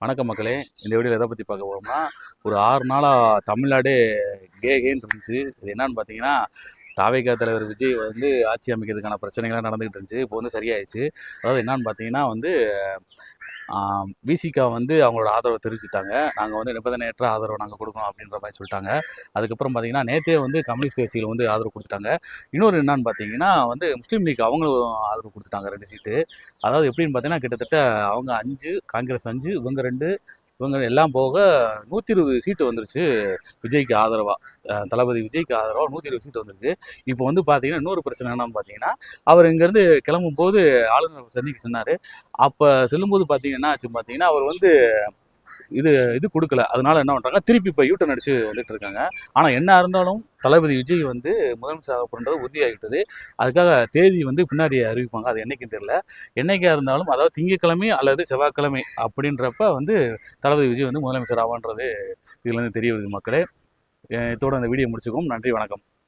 வணக்கம் மக்களே. இந்த வீடியோவில் எதை பற்றி பார்க்க போகிறோம்னா, ஒரு 6 நாளாக தமிழ்நாடே கேன்னு இருந்துச்சு. இது என்னன்னு பார்த்தீங்கன்னா, தாவேகா தலைவர் விஜய் வந்து ஆட்சி அமைக்கிறதுக்கான பிரச்சனைகள்லாம் நடந்துகிட்டு இருந்துச்சு. இப்போ வந்து சரியாயிடுச்சு. அதாவது என்னன்னு பார்த்தீங்கன்னா வந்து, விசிகா வந்து அவங்களோட ஆதரவை தெரிவிச்சுட்டாங்க. நாங்கள் வந்து நிபந்தனையற்ற ஆதரவு நாங்கள் கொடுக்கணும் அப்படின்ற மாதிரி சொல்லிட்டாங்க. அதுக்கப்புறம் பார்த்தீங்கன்னா, நேற்றே வந்து கம்யூனிஸ்ட் கட்சிகள் வந்து ஆதரவு கொடுத்துட்டாங்க. இன்னொரு என்னன்னு பார்த்தீங்கன்னா வந்து, முஸ்லீம் லீக் அவங்களும் ஆதரவு கொடுத்துட்டாங்க 2 சீட்டு. அதாவது எப்படின்னு பார்த்தீங்கன்னா, கிட்டத்தட்ட அவங்க 5, காங்கிரஸ் 5, இவங்க 2, இவங்க எல்லாம் போக 120 சீட்டு வந்துருச்சு விஜய்க்கு ஆதரவா. தளபதி விஜய்க்கு ஆதரவா 120 சீட்டு வந்திருக்கு. இப்போ வந்து பார்த்தீங்கன்னா, இன்னொரு பிரச்சனை என்னன்னு பார்த்தீங்கன்னா, அவர் இங்கேருந்து கிளம்பும்போது ஆளுநர் சந்திக்க சொன்னார். அப்போ செல்லும்போது பார்த்தீங்கன்னா என்ன ஆச்சு பார்த்தீங்கன்னா, அவர் வந்து இது கொடுக்கல. அதனால என்ன பண்ணுறாங்க, திருப்பி இப்போ யூட்டர்ன் அடிச்சு வந்துட்டு இருக்காங்க. ஆனால் என்ன இருந்தாலும் தளபதி விஜய் வந்து முதலமைச்சர் ஆகப்படுறது உறுதியாகிட்டது. அதுக்காக தேதி வந்து பின்னாடி அறிவிப்பாங்க. அது என்னைக்குன்னு தெரியல. என்னைக்கா இருந்தாலும், அதாவது திங்கட்கிழமை அல்லது செவ்வாய்க்கிழமை அப்படின்றப்ப வந்து தளபதி விஜய் வந்து முதலமைச்சர் ஆவான்றது இதுலேருந்து தெரிய வருது மக்களே. இதோட இந்த வீடியோ முடிச்சுக்குவோம். நன்றி, வணக்கம்.